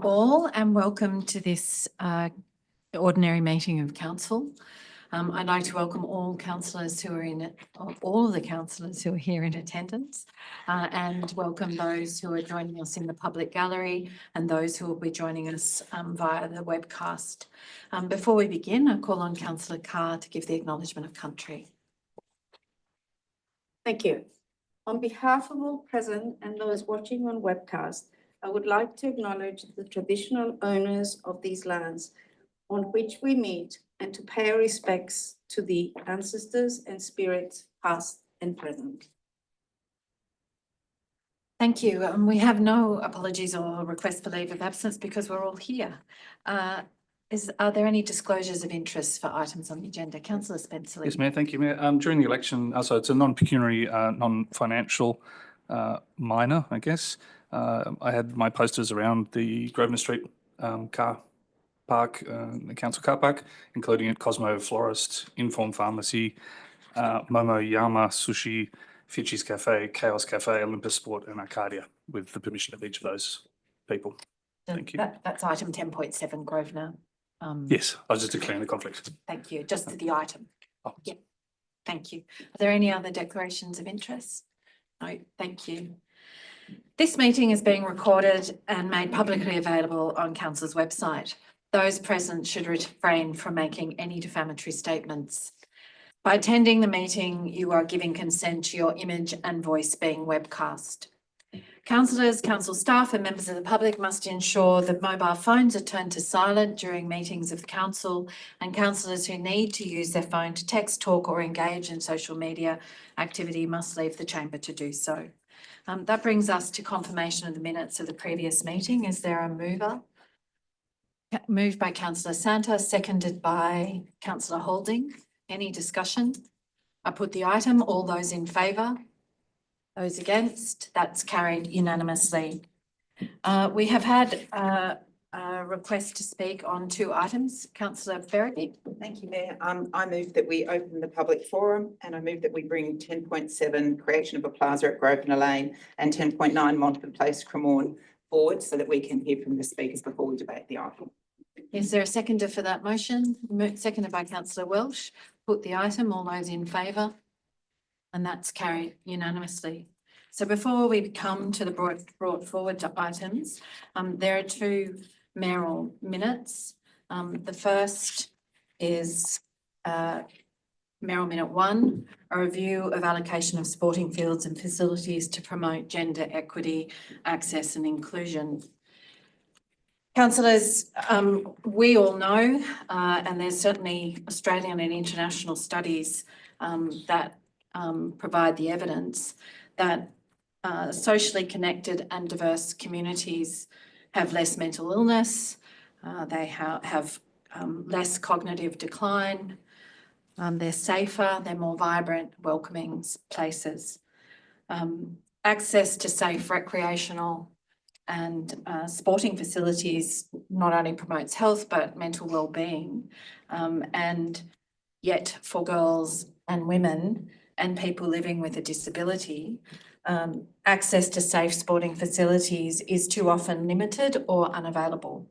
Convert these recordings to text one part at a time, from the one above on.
all and welcome to this ordinary meeting of council. I'd like to welcome all councillors who are all of the councillors who are here in attendance and welcome those who are joining us in the public gallery and those who will be joining us via the webcast. Before we begin, I call on Councillor Carr to give the acknowledgement of country. Thank you. On behalf of all present and those watching on webcast, I would like to acknowledge the traditional owners of these lands on which we meet and to pay our respects to the ancestors and spirits past and present. Thank you. We have no apologies or requests for leave of absence because we're all here. Are there any disclosures of interest for items on the agenda? Councillor Spencer. Yes, Mayor. Thank you, Mayor. During the election, so it's a non-pecuniary, non-financial minor, I guess. I had my posters around the Grosvenor Street car park, the council car park, including at Cosmo Florist, Inform Pharmacy, Momoyama Sushi, Fiji's Cafe, Chaos Cafe, Olympus Sport and Arcadia, with the permission of each of those people. Thank you. That's item 10.7, Grosvenor. Yes, I was just declaring the conflict. Thank you. Just the item. Oh. Yeah. Thank you. Are there any other declarations of interest? No, thank you. This meeting is being recorded and made publicly available on Council's website. Those present should refrain from making any defamatory statements. By attending the meeting, you are giving consent to your image and voice being webcast. Councillors, council staff and members of the public must ensure that mobile phones are turned to silent during meetings of the council, and councillors who need to use their phone to text, talk or engage in social media activity must leave the chamber to do so. That brings us to confirmation of the minutes of the previous meeting. Is there a mover? Moved by Councillor Santos, seconded by Councillor Holding. Any discussion? I put the item. All those in favour? Those against? That's carried unanimously. We have had a request to speak on two items. Councillor Ferrick. Thank you, Mayor. I move that we open the public forum and I move that we bring 10.7 creation of a plaza at Grosvenor Lane and 10.9 Montford Place, Cremorne forward so that we can hear from the speakers before we debate the item. Is there a seconder for that motion? Seconded by Councillor Welsh. Put the item. All those in favour? And that's carried unanimously. So before we come to the brought forward items, there are two mayoral minutes. The first is mayoral minute 1, a review of allocation of sporting fields and facilities to promote gender equity, access and inclusion. Councillors, we all know, and there's certainly Australian and international studies that provide the evidence that socially connected and diverse communities have less mental illness, they have less cognitive decline, they're safer, they're more vibrant, welcoming places. Access to safe recreational and sporting facilities not only promotes health but mental well-being, and yet for girls and women and people living with a disability, access to safe sporting facilities is too often limited or unavailable.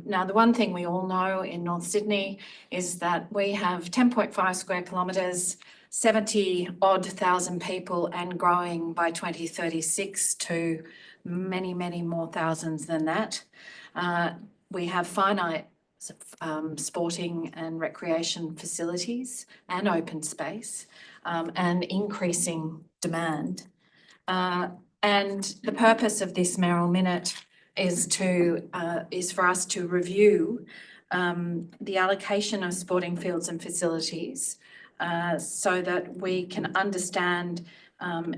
Now, the one thing we all know in North Sydney is that we have 10.5 square kilometres, 70-odd thousand people and growing by 2036 to many, many more thousands than that. We have finite sporting and recreation facilities and open space and increasing demand. And the purpose of this mayoral minute is for us to review the allocation of sporting fields and facilities so that we can understand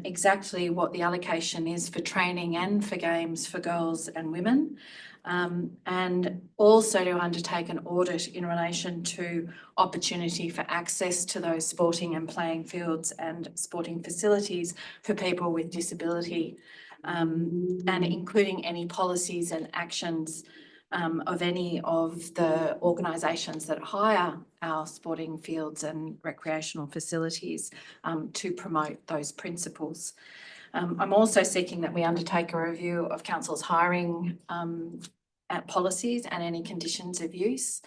exactly what the allocation is for training and for games for girls and women, and also to undertake an audit in relation to opportunity for access to those sporting and playing fields and sporting facilities for people with disability, and including any policies and actions of any of the organisations that hire our sporting fields and recreational facilities to promote those principles. I'm also seeking that we undertake a review of council's hiring policies and any conditions of use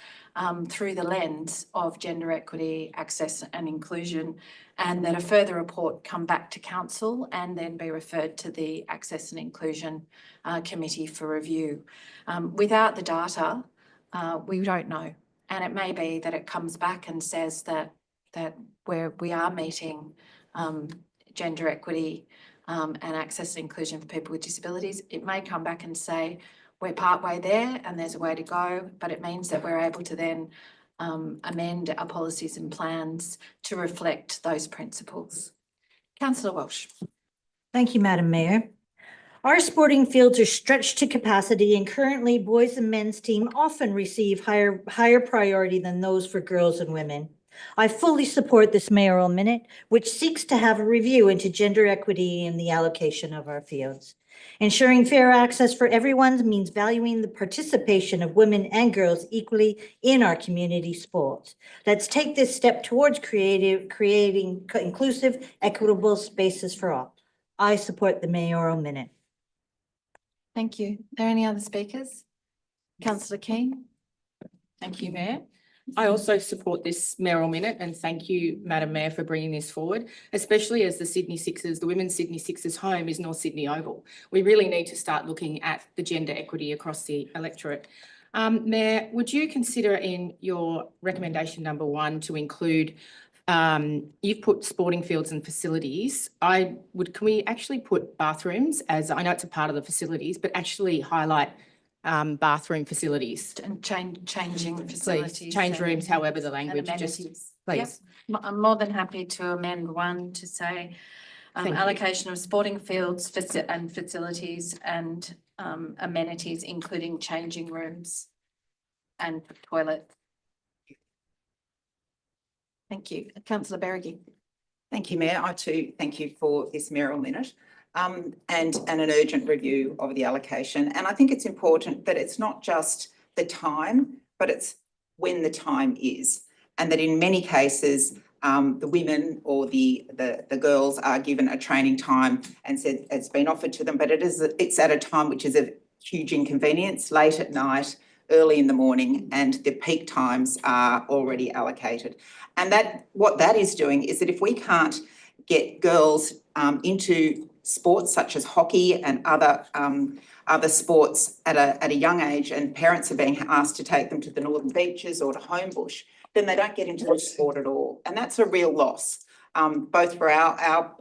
through the lens of gender equity, access and inclusion, and that a further report come back to council and then be referred to the Access and Inclusion Committee for review. Without the data, we don't know. And it may be that it comes back and says that we are meeting gender equity and access and inclusion for people with disabilities. It may come back and say, we're partway there and there's a way to go, but it means that we're able to then amend our policies and plans to reflect those principles. Councillor Walsh. Thank you, Madam Mayor. Our sporting fields are stretched to capacity, and currently boys and men's team often receive higher priority than those for girls and women. I fully support this mayoral minute, which seeks to have a review into gender equity in the allocation of our fields. Ensuring fair access for everyone means valuing the participation of women and girls equally in our community sports. Let's take this step towards creating inclusive, equitable spaces for all. I support the mayoral minute. Thank you. Are there any other speakers? Councillor Keane. Thank you, Mayor. I also support this mayoral minute, and thank you, Madam Mayor, for bringing this forward, especially as the Sydney Sixers, the Women's Sydney Sixers home is North Sydney Oval. We really need to start looking at the gender equity across the electorate. Mayor, would you consider in your recommendation number 1 to include, you've put sporting fields and facilities. Can we actually put bathrooms, as I know it's a part of the facilities, but actually highlight bathroom facilities? And changing facilities. Please, change and- rooms, however the and language, just amenities. please. Yep. I'm more than happy to amend 1 to say Thank you. allocation of sporting fields and facilities and amenities, including changing rooms and toilet. Thank you. Councillor Berrigan. Thank you, Mayor. I too thank you for this mayoral minute and an urgent review of the allocation. And I think it's important that it's not just the time, but it's when the time is. And that in many cases, the women or the girls are given a training time and said it's been offered to them, but it's at a time which is a huge inconvenience, late at night, early in the morning, and the peak times are already allocated. And what that is doing is that if we can't get girls into sports such as hockey and other sports at a young age, and parents are being asked to take them to the Northern Beaches or to Homebush, then they don't get into the sport at all. And that's a real loss, both for our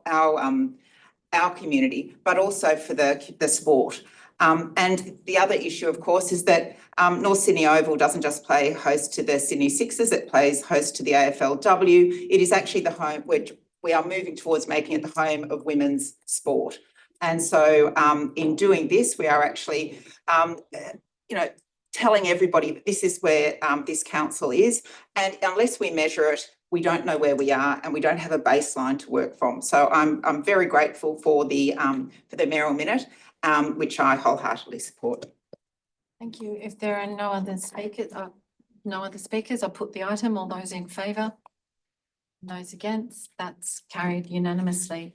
community, but also for the sport. And the other issue, of course, is that North Sydney Oval doesn't just play host to the Sydney Sixers, it plays host to the AFLW. It is actually the home, which we are moving towards making it the home of women's sport. And so in doing this, we are actually, telling everybody that this is where this council is. And unless we measure it, we don't know where we are and we don't have a baseline to work from. So I'm very grateful for the mayoral minute, which I wholeheartedly support. Thank you. If there are no other speakers, I'll put the item. All those in favour? Those against? That's carried unanimously.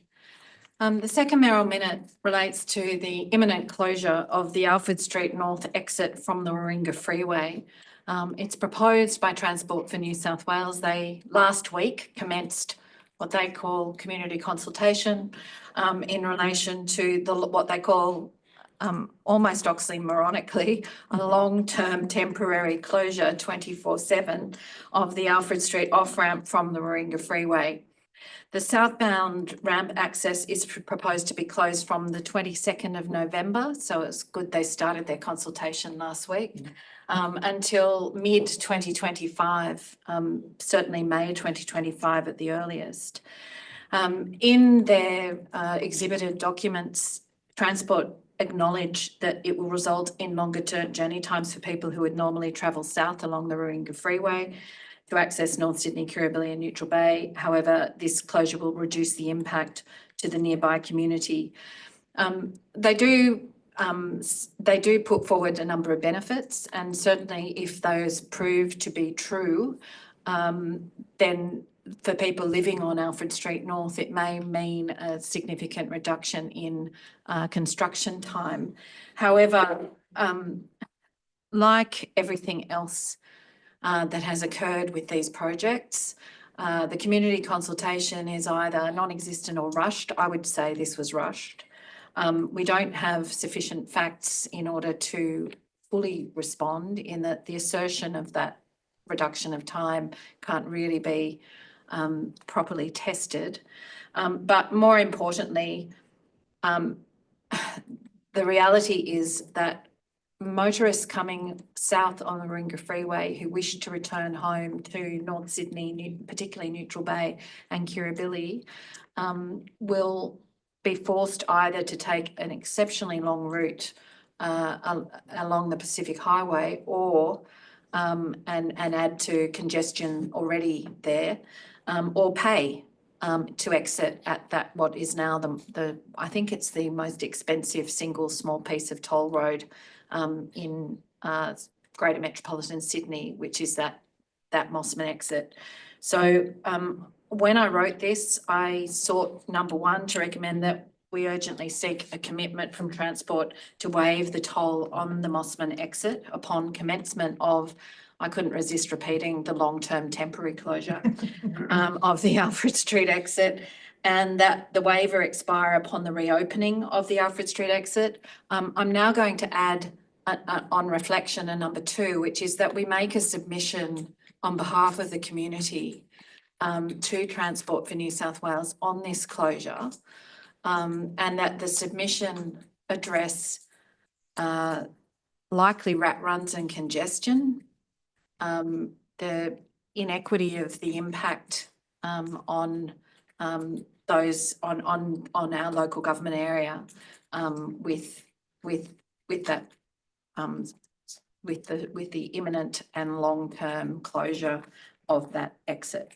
The second mayoral minute relates to the imminent closure of the Alfred Street North exit from the Warringah Freeway. It's proposed by Transport for New South Wales. They last week commenced what they call community consultation in relation to what they call almost oxymoronically a long-term temporary closure 24/7 of the Alfred Street off-ramp from the Warringah Freeway. The southbound ramp access is proposed to be closed from the 22nd of November, so it's good they started their consultation last week, until mid-2025, certainly May 2025 at the earliest. In their exhibited documents, Transport acknowledged that it will result in longer journey times for people who would normally travel south along the Warringah Freeway to access North Sydney, Kirribilli and Neutral Bay. However, this closure will reduce the impact to the nearby community. They do put forward a number of benefits, and certainly if those prove to be true, then for people living on Alfred Street North, it may mean a significant reduction in construction time. However, like everything else that has occurred with these projects, the community consultation is either non-existent or rushed. I would say this was rushed. We don't have sufficient facts in order to fully respond, in that the assertion of that reduction of time can't really be properly tested. But more importantly, the reality is that motorists coming south on the Warringah Freeway who wish to return home to North Sydney, particularly Neutral Bay and Kirribilli, will be forced either to take an exceptionally long route along the Pacific Highway, or and add to congestion already there, or pay to exit at that, what is now the I think it's the most expensive single small piece of toll road in Greater Metropolitan Sydney, which is that Mossman exit. So when I wrote this, I sought, number one, to recommend that we urgently seek a commitment from Transport to waive the toll on the Mossman exit upon commencement of, I couldn't resist repeating, the long-term temporary closure of the Alfred Street exit, and that the waiver expire upon the reopening of the Alfred Street exit. I'm now going to add on reflection a number two, which is that we make a submission on behalf of the community to Transport for New South Wales on this closure, and that the submission address likely rat runs and congestion, the inequity of the impact on those on our local government area, with that with the imminent and long-term closure of that exit.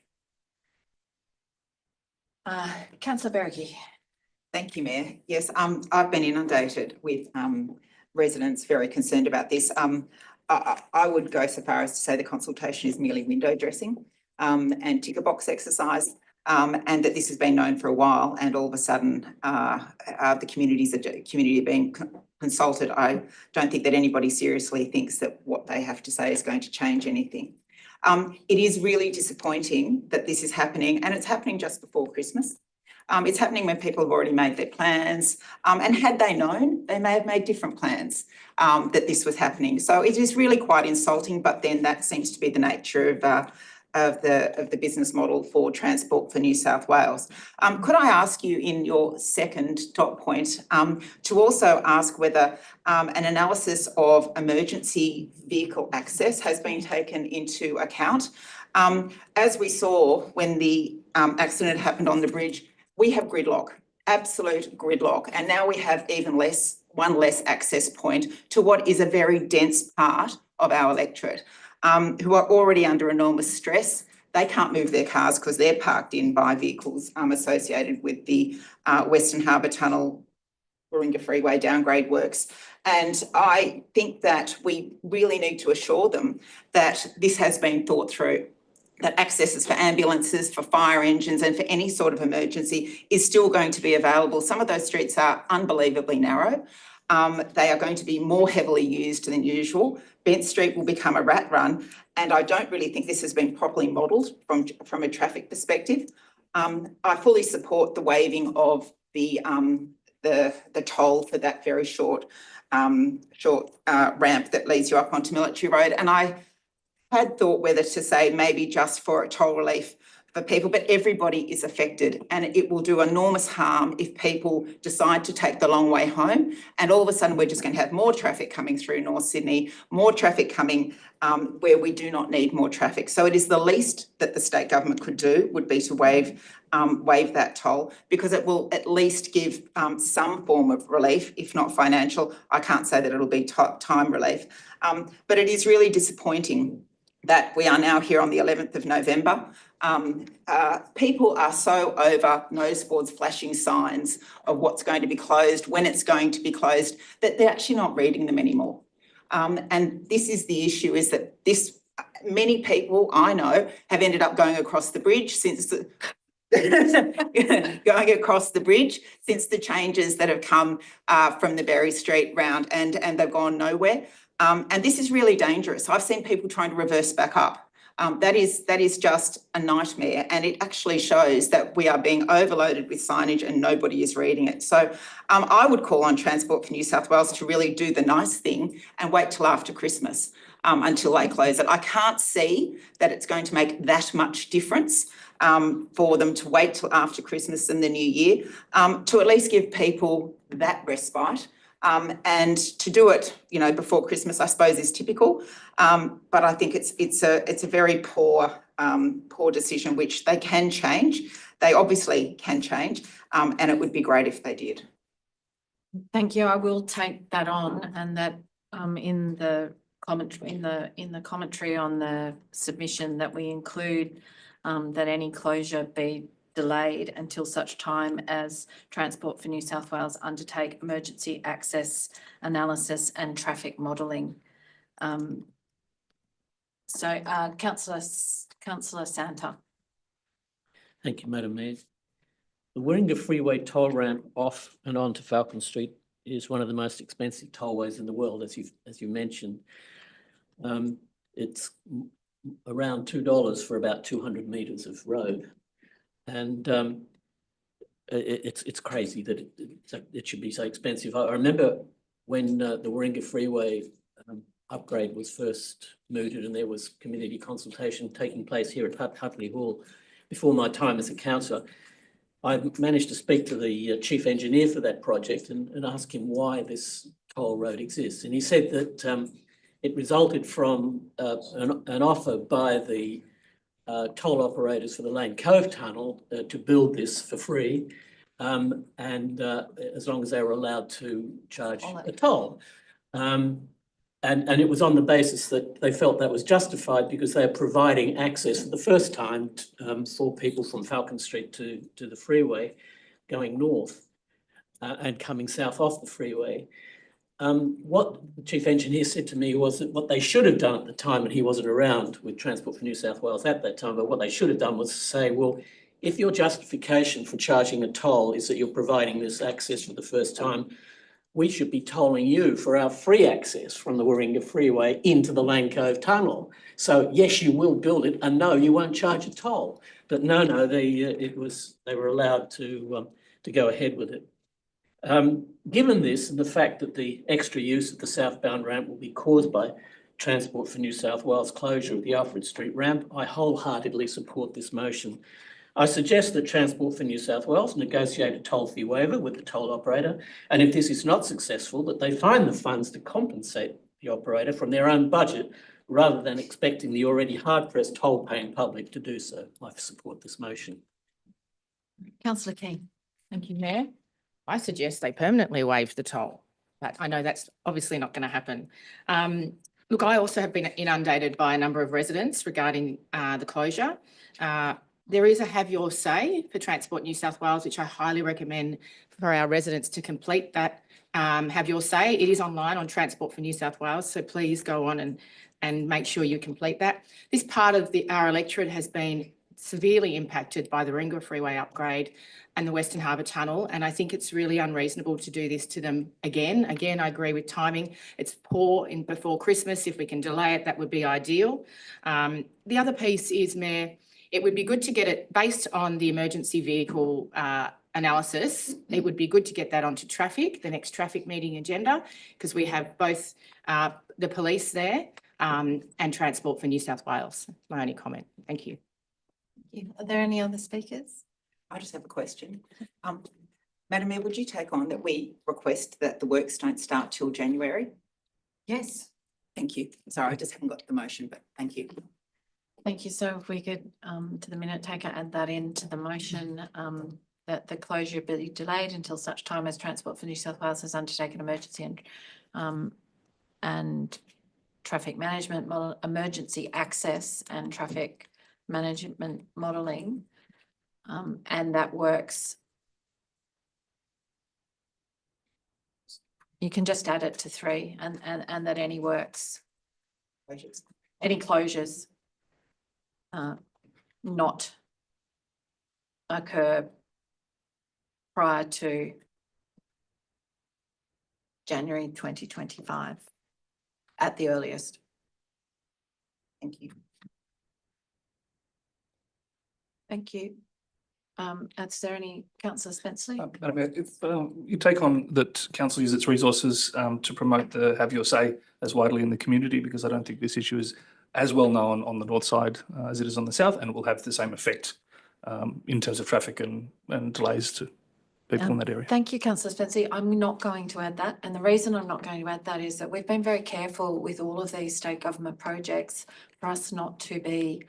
Councillor Berricky. Thank you, Mayor. Yes, I've been inundated with residents very concerned about this. I would go so far as to say the consultation is merely window dressing and ticker box exercise, and that this has been known for a while, and all of a sudden the community are being consulted. I don't think that anybody seriously thinks that what they have to say is going to change anything. It is really disappointing that this is happening, and it's happening just before Christmas. It's happening when people have already made their plans, and had they known, they may have made different plans that this was happening. So it is really quite insulting, but then that seems to be the nature of the business model for Transport for New South Wales. Could I ask you, in your second dot point, to also ask whether an analysis of emergency vehicle access has been taken into account? As we saw when the accident happened on the bridge, we have gridlock, absolute gridlock, and now we have one less access point to what is a very dense part of our electorate, who are already under enormous stress. They can't move their cars because they're parked in by vehicles associated with the Western Harbour Tunnel, Warringah Freeway downgrade works. And I think that we really need to assure them that this has been thought through, that accesses for ambulances, for fire engines, and for any sort of emergency is still going to be available. Some of those streets are unbelievably narrow. They are going to be more heavily used than usual. Bent Street will become a rat run, and I don't really think this has been properly modelled from a traffic perspective. I fully support the waiving of the toll for that very short ramp that leads you up onto Military Road, and I had thought whether to say maybe just for a toll relief for people, but everybody is affected, and it will do enormous harm if people decide to take the long way home, and all of a sudden we're just going to have more traffic coming through North Sydney, more traffic coming where we do not need more traffic. So it is the least that the state government could do would be to waive that toll, because it will at least give some form of relief, if not financial. I can't say that it'll be time relief, but it is really disappointing that we are now here on the 11th of November. People are so over noseboards flashing signs of what's going to be closed, when it's going to be closed, that they're actually not reading them anymore. And this is the issue, is that many people I know have ended up going across the bridge since the changes that have come from the Berry Street round, and they've gone nowhere. And this is really dangerous. I've seen people trying to reverse back up. That is just a nightmare, and it actually shows that we are being overloaded with signage and nobody is reading it. So I would call on Transport for New South Wales to really do the nice thing and wait till after Christmas until they close it. I can't see that it's going to make that much difference for them to wait till after Christmas and the new year, to at least give people that respite. And to do it, you know, before Christmas, I suppose, is typical. But I think it's a very poor decision, which they can change. They obviously can change, and it would be great if they did. Thank you. I will take that on, and that in the commentary on the submission that we include that any closure be delayed until such time as Transport for New South Wales undertake emergency access analysis and traffic modelling. Councillor Santa. Thank you, Madam Mayor. The Warringah Freeway toll ramp off and on to Falcon Street is one of the most expensive tollways in the world, as you mentioned. It's around $2 for about 200 metres of road. And it's crazy that it should be so expensive. I remember when the Warringah Freeway upgrade was first mooted, and there was community consultation taking place here at Hutley Hall before my time as a councillor. I managed to speak to the chief engineer for that project and ask him why this toll road exists. And he said that it resulted from an offer by the toll operators for the Lane Cove Tunnel to build this for free, and as long as they were allowed to charge a toll. And it was on the basis that they felt that was justified because they're providing access for the first time for people from Falcon Street to the freeway going north and coming south off the freeway. What the chief engineer said to me was that what they should have done at the time, and he wasn't around with Transport for New South Wales at that time, but what they should have done was to say, well, if your justification for charging a toll is that you're providing this access for the first time, we should be tolling you for our free access from the Warringah Freeway into the Lane Cove Tunnel. So yes, you will build it, and no, you won't charge a toll. But no, they were allowed to go ahead with it. Given this and the fact that the extra use of the southbound ramp will be caused by Transport for New South Wales closure of the Alfred Street ramp, I wholeheartedly support this motion. I suggest that Transport for New South Wales negotiate a toll fee waiver with the toll operator, and if this is not successful, that they find the funds to compensate the operator from their own budget rather than expecting the already hard-pressed toll-paying public to do so. I support this motion. Councillor King. Thank you, Mayor. I suggest they permanently waive the toll, but I know that's obviously not going to happen. Look, I also have been inundated by a number of residents regarding the closure. There is a have your say for Transport New South Wales, which I highly recommend for our residents to complete that have your say. It is online on Transport for New South Wales, so please go on and make sure you complete that. This part of our electorate has been severely impacted by the Warringah Freeway upgrade and the Western Harbour Tunnel, and I think it's really unreasonable to do this to them again. Again, I agree with timing. It's poor before Christmas. If we can delay it, that would be ideal. The other piece is, Mayor, it would be good to get it based on the emergency vehicle analysis. It would be good to get that onto traffic, the next traffic meeting agenda, because we have both the police there and Transport for New South Wales. My only comment. Thank you. Are there any other speakers? I just have a question. Madam Mayor, would you take on that we request that the works don't start till January? Yes. Thank you. Sorry, I just haven't got the motion, but thank you. Thank you. So if we could, to the minute taker, add that into the motion, that the closure be delayed until such time as Transport for New South Wales has undertaken emergency and traffic management model, emergency access and traffic management modelling, and that works. You can just add it to 3 and that any works, any closures not occur prior to January 2025. at the earliest. Thank you. Thank you. Is there any, councillor Spenceley? Madam Mayor, if you take on that council use its resources to promote the have your say as widely in the community, because I don't think this issue is as well known on the north side as it is on the south, and it will have the same effect in terms of traffic and delays to people in that area. Thank you, councillor Spenceley. I'm not going to add that. And the reason I'm not going to add that is that we've been very careful with all of these state government projects for us not to be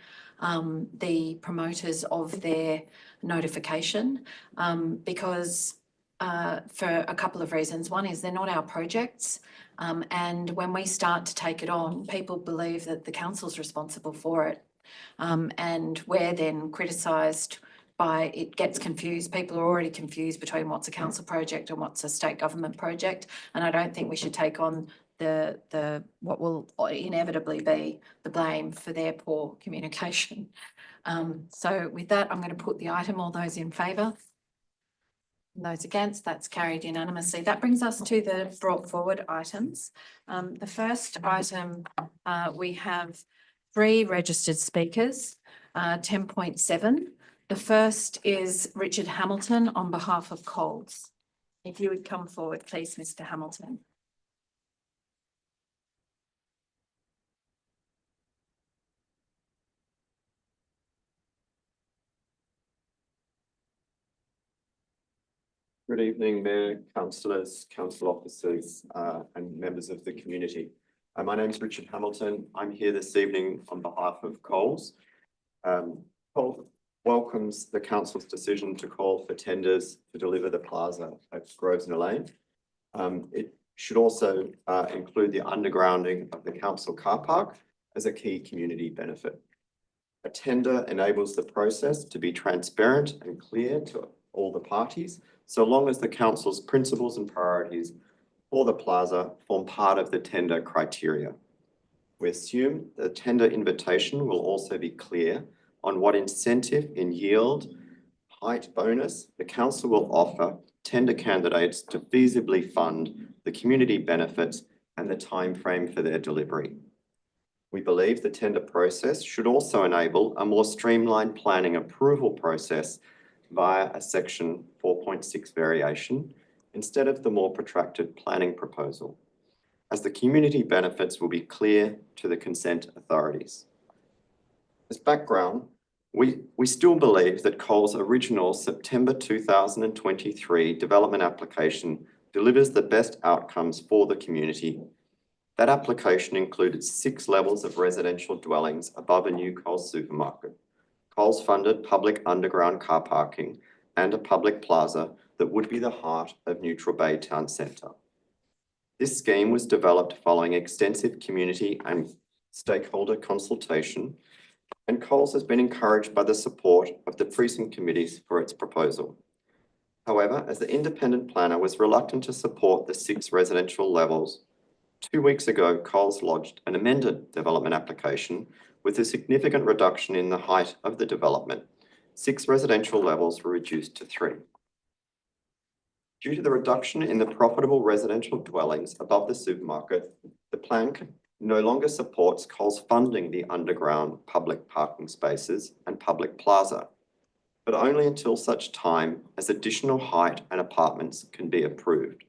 the promoters of their notification because for a couple of reasons. One is they're not our projects. And when we start to take it on, people believe that the council's responsible for it. And we're then criticised by, it gets confused. People are already confused between what's a council project and what's a state government project. And I don't think we should take on the what will inevitably be the blame for their poor communication. So with that, I'm going to put the item. All those in favour? Those against? That's carried unanimously. That brings us to the brought forward items. The first item, we have 3 registered speakers, 10.7. The first is Richard Hamilton on behalf of Coles. If you would come forward, please, Mr. Hamilton. Good evening, Mayor, councillors, council officers, and members of the community. My name is Richard Hamilton. I'm here this evening on behalf of Coles. Coles welcomes the council's decision to call for tenders to deliver the plaza at Grosvenor Lane. It should also include the undergrounding of the council car park as a key community benefit. A tender enables the process to be transparent and clear to all the parties, so long as the council's principles and priorities for the plaza form part of the tender criteria. We assume the tender invitation will also be clear on what incentive in yield, height bonus the council will offer tender candidates to feasibly fund the community benefits and the timeframe for their delivery. We believe the tender process should also enable a more streamlined planning approval process via a section 4.6 variation instead of the more protracted planning proposal, as the community benefits will be clear to the consent authorities. As background, we still believe that Coles' original September 2023 development application delivers the best outcomes for the community. That application included 6 levels of residential dwellings above a new Coles supermarket, Coles funded public underground car parking, and a public plaza that would be the heart of Neutral Bay Town Centre. This scheme was developed following extensive community and stakeholder consultation, and Coles has been encouraged by the support of the precinct committees for its proposal. However, as the independent planner was reluctant to support the 6 residential levels, 2 weeks ago, Coles lodged an amended development application with a significant reduction in the height of the development. 6 residential levels were reduced to 3. Due to the reduction in the profitable residential dwellings above the supermarket, the plan no longer supports Coles funding the underground public parking spaces and public plaza, but only until such time as additional height and apartments can be approved.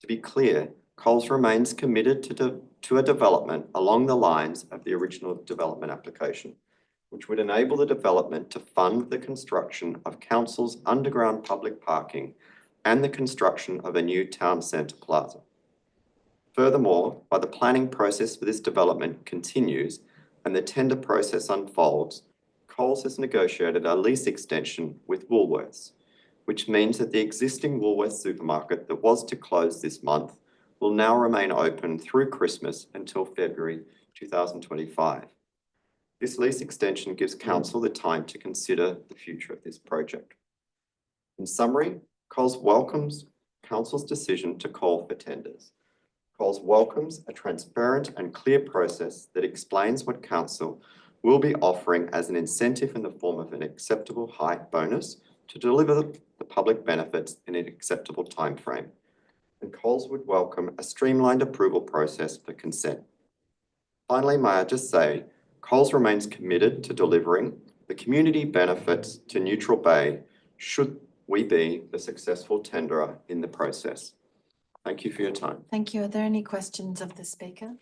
To be clear, Coles remains committed to a development along the lines of the original development application, which would enable the development to fund the construction of council's underground public parking and the construction of a new town centre plaza. Furthermore, while the planning process for this development continues and the tender process unfolds, Coles has negotiated a lease extension with Woolworths, which means that the existing Woolworths supermarket that was to close this month will now remain open through Christmas until February 2025. This lease extension gives council the time to consider the future of this project. In summary, Coles welcomes council's decision to call for tenders. Coles welcomes a transparent and clear process that explains what council will be offering as an incentive in the form of an acceptable height bonus to deliver the public benefits in an acceptable timeframe. and Coles would welcome a streamlined approval process for consent. Finally, may I just say, Coles remains committed to delivering the community benefits to Neutral Bay should we be the successful tenderer in the process. Thank you for your time. Thank you. Are there any questions of the speaker?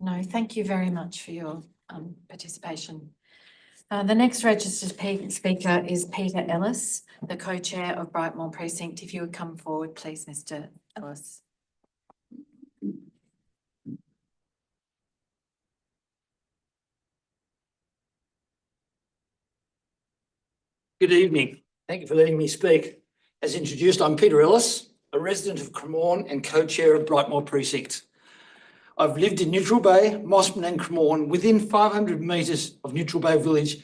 No, thank you very much for your participation. The next registered speaker is Peter Ellis, the co-chair of Brightmoor Precinct. If you would come forward, please, Mr. Ellis. Good evening. Thank you for letting me speak. As introduced, I'm Peter Ellis, a resident of Cremorne and co-chair of Brightmoor Precinct. I've lived in Neutral Bay, Mosman and Cremorne within 500 metres of Neutral Bay Village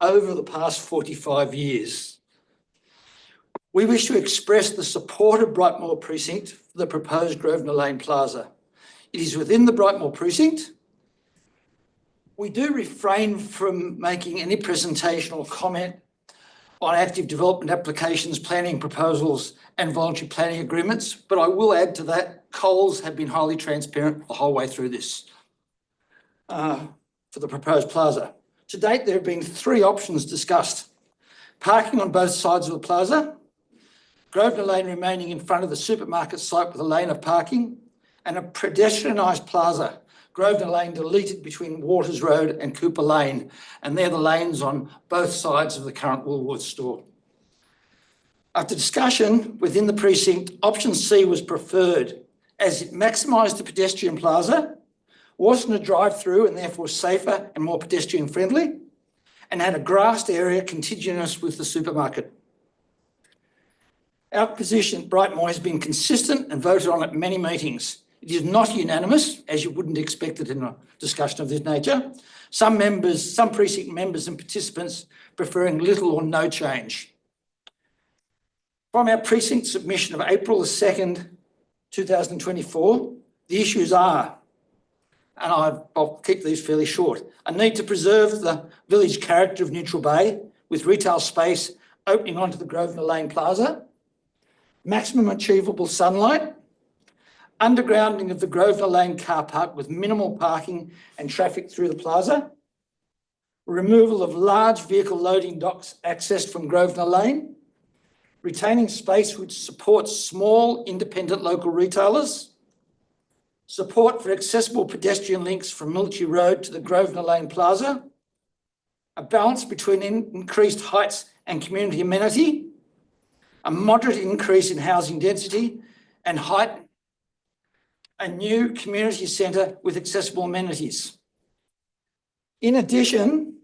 over the past 45 years. We wish to express the support of Brightmoor Precinct for the proposed Grosvenor Lane Plaza. It is within the Brightmoor Precinct. We do refrain from making any presentation or comment on active development applications, planning proposals and voluntary planning agreements, but I will add to that, Coles have been highly transparent the whole way through this for the proposed plaza. To date, there have been 3 options discussed: parking on both sides of the plaza, Grosvenor Lane remaining in front of the supermarket site with a lane of parking, and a pedestrianised plaza, Grosvenor Lane deleted between Waters Road and Cooper Lane, and they're the lanes on both sides of the current Woolworths store. After discussion within the precinct, option C was preferred as it maximised the pedestrian plaza, wasn't a drive-through and therefore safer and more pedestrian friendly, and had a grassed area contiguous with the supermarket. Our position at Brightmoor has been consistent and voted on at many meetings. It is not unanimous, as you wouldn't expect it in a discussion of this nature. Some precinct members and participants preferring little or no change. From our precinct submission of April the 2nd, 2024, the issues are, and I'll keep these fairly short, a need to preserve the village character of Neutral Bay with retail space opening onto the Grosvenor Lane Plaza, maximum achievable sunlight, undergrounding of the Grosvenor Lane car park with minimal parking and traffic through the plaza, removal of large vehicle loading docks accessed from Grosvenor Lane, retaining space which supports small independent local retailers, support for accessible pedestrian links from Military Road to the Grosvenor Lane Plaza, a balance between increased heights and community amenity, a moderate increase in housing density and height, a new community centre with accessible amenities. In addition,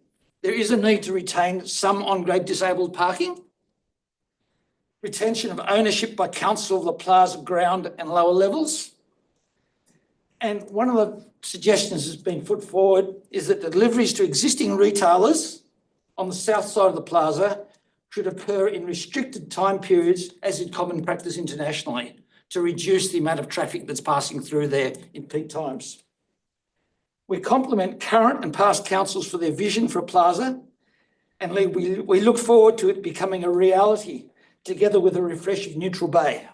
there is a need to retain some on-grade disabled parking, retention of ownership by council of the plaza ground and lower levels. And one of the suggestions that's been put forward is that deliveries to existing retailers on the south side of the plaza should occur in restricted time periods, as is common practice internationally, to reduce the amount of traffic that's passing through there in peak times. We compliment current and past councils for their vision for a plaza, and we look forward to it becoming a reality together with a refresh of Neutral Bay.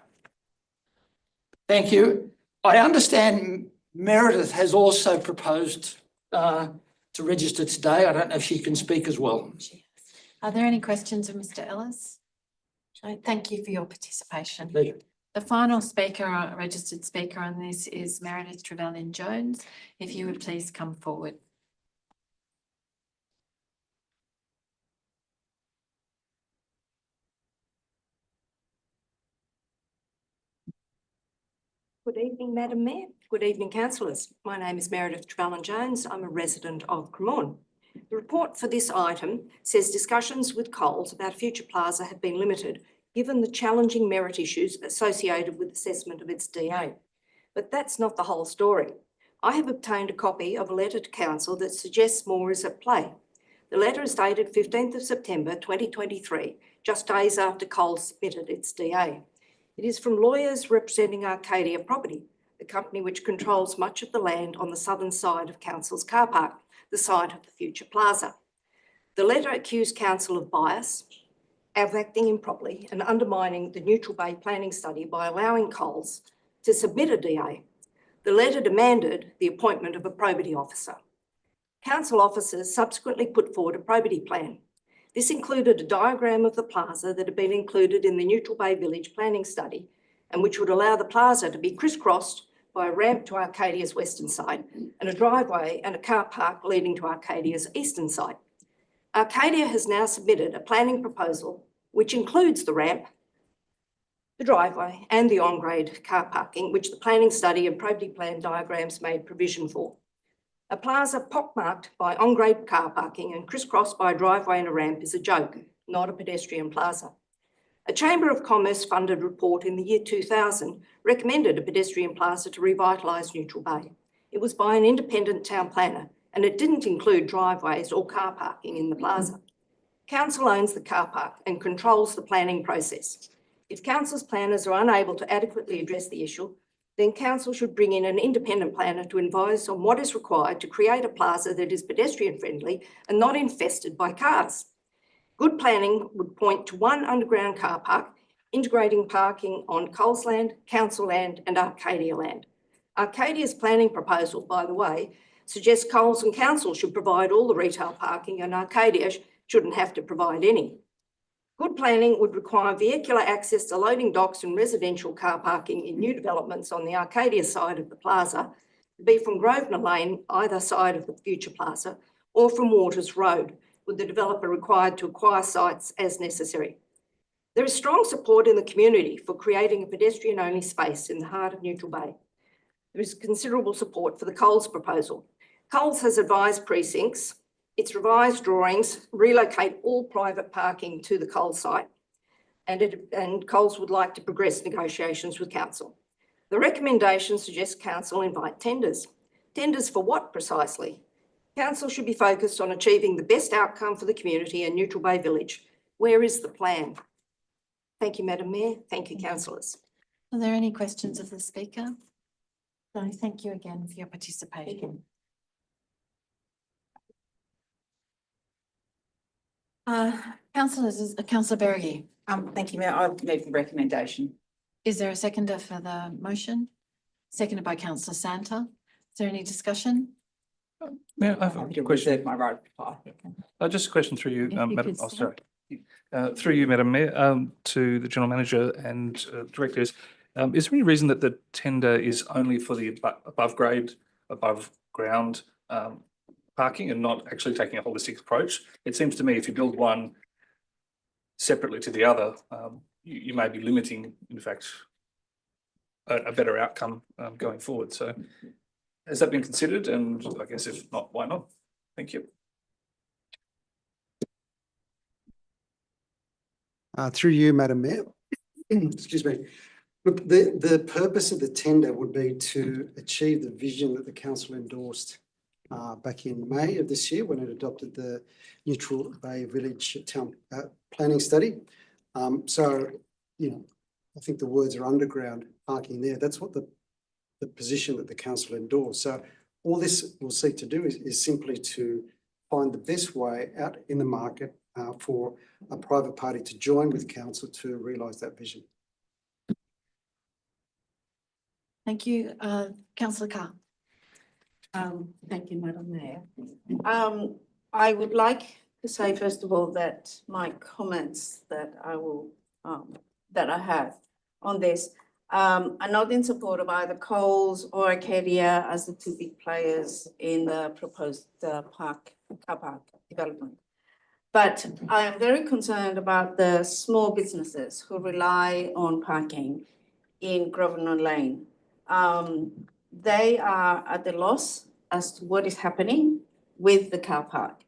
Thank you. I understand Meredith has also proposed to register today. I don't know if she can speak as well. Are there any questions of Mr. Ellis? No, thank you for your participation. Pleasure. The final speaker, registered speaker on this is Meredith Trevelyan-Jones. If you would please come forward. Good evening, Madam Mayor. Good evening, councillors. My name is Meredith Trevelyan-Jones. I'm a resident of Cremorne. The report for this item says discussions with Coles about future plaza have been limited given the challenging merit issues associated with assessment of its DA. But that's not the whole story. I have obtained a copy of a letter to council that suggests more is at play. The letter is dated 15th of September 2023, just days after Coles submitted its DA. It is from lawyers representing Arcadia Property, the company which controls much of the land on the southern side of council's car park, the site of the future plaza. The letter accused council of bias of acting improperly and undermining the Neutral Bay planning study by allowing Coles to submit a DA. The letter demanded the appointment of a probity officer. Council officers subsequently put forward a probity plan. This included a diagram of the plaza that had been included in the Neutral Bay Village planning study and which would allow the plaza to be crisscrossed by a ramp to Arcadia's western side and a driveway and a car park leading to Arcadia's eastern side. Arcadia has now submitted a planning proposal which includes the ramp, the driveway and the on-grade car parking, which the planning study and probity plan diagrams made provision for. A plaza pockmarked by on-grade car parking and crisscrossed by a driveway and a ramp is a joke, not a pedestrian plaza. A Chamber of Commerce funded report in the year 2000 recommended a pedestrian plaza to revitalise Neutral Bay. It was by an independent town planner and it didn't include driveways or car parking in the plaza. Council owns the car park and controls the planning process. If council's planners are unable to adequately address the issue, then council should bring in an independent planner to advise on what is required to create a plaza that is pedestrian friendly and not infested by cars. Good planning would point to one underground car park, integrating parking on Coles land, council land and Arcadia land. Arcadia's planning proposal, by the way, suggests Coles and council should provide all the retail parking and Arcadia shouldn't have to provide any. Good planning would require vehicular access to loading docks and residential car parking in new developments on the Arcadia side of the plaza, to be from Grosvenor Lane, either side of the future plaza, or from Waters Road, with the developer required to acquire sites as necessary. There is strong support in the community for creating a pedestrian-only space in the heart of Neutral Bay. There is considerable support for the Coles proposal. Coles has advised precincts its revised drawings relocate all private parking to the Coles site, and Coles would like to progress negotiations with council. The recommendation suggests council invite tenders. Tenders for what precisely? Council should be focused on achieving the best outcome for the community and Neutral Bay Village. Where is the plan? Thank you, Madam Mayor. Thank you, councillors. Are there any questions of the speaker? No, thank you again for your participation. Councillors, Councillor Berrigan, Thank you, Mayor. I'll move the recommendation. is there a seconder for the motion? Seconded by Councillor Santa. Is there any discussion? Mayor, I have Happy a to question. reserve my right to reply. Just a question through you, If you Madam, could oh, start. sorry. Through you, Madam Mayor, to the General Manager and Directors. Is there any reason that the tender is only for the above grade, above ground parking and not actually taking a holistic approach? It seems to me if you build one separately to the other, you may be limiting, in fact, a better outcome going forward. So has that been considered? And I guess if not, why not? Thank you. Through you, Madam Mayor. Excuse me. Look, the purpose of the tender would be to achieve the vision that the council endorsed back in May of this year when it adopted the Neutral Bay Village Town Planning Study. So, you know, I think the words are underground parking there. That's what the position that the council endorsed. So all this will seek to do is simply to find the best way out in the market for a private party to join with council to realise that vision. Thank you. Councillor Carr. Thank you, Madam Mayor. I would like to say, first of all, that my comments that I have on this are not in support of either Coles or Arcadia as the two big players in the proposed car park development. But I am very concerned about the small businesses who rely on parking in Grosvenor Lane. They are at a loss as to what is happening with the car park.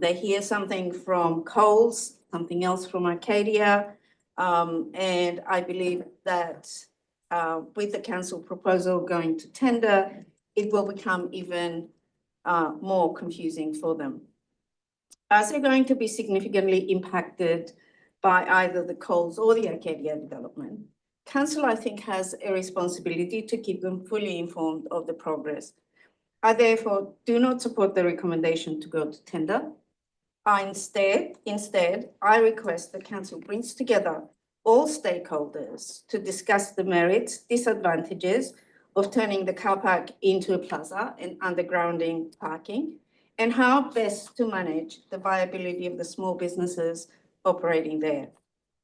They hear something from Coles, something else from Arcadia, and I believe that with the council proposal going to tender, it will become even more confusing for them. As they're going to be significantly impacted by either the Coles or the Arcadia development, council, I think, has a responsibility to keep them fully informed of the progress. I therefore do not support the recommendation to go to tender. Instead, I request the council brings together all stakeholders to discuss the merits, disadvantages of turning the car park into a plaza and undergrounding parking, and how best to manage the viability of the small businesses operating there.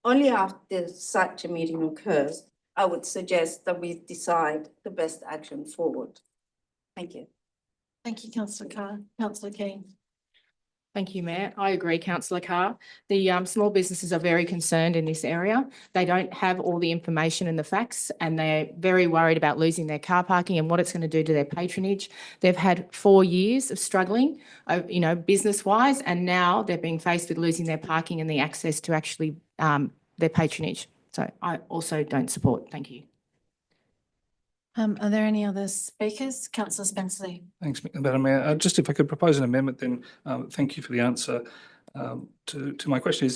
Only after such a meeting occurs, I would suggest that we decide the best action forward. Thank you. Thank you, councillor Carr. Councillor Keane. Thank you, Mayor. I agree, councillor Carr. The small businesses are very concerned in this area. They don't have all the information and the facts, and they're very worried about losing their car parking and what it's going to do to their patronage. They've had 4 years of struggling, business-wise, and now they're being faced with losing their parking and the access to actually their patronage. So I also don't support. Thank you. Are there any other speakers? Councillor Spenceley. Thanks, Madam Mayor. Just if I could propose an amendment, then thank you for the answer to my question.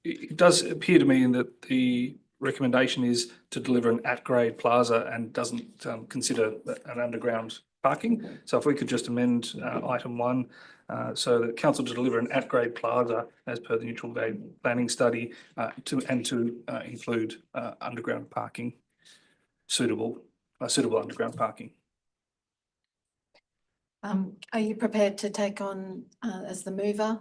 It does appear to me that the recommendation is to deliver an at-grade plaza and doesn't consider an underground parking. So if we could just amend item 1 so that council to deliver an at-grade plaza as per the neutral grade planning study to include underground parking, suitable underground parking. Are you prepared to take on as the mover?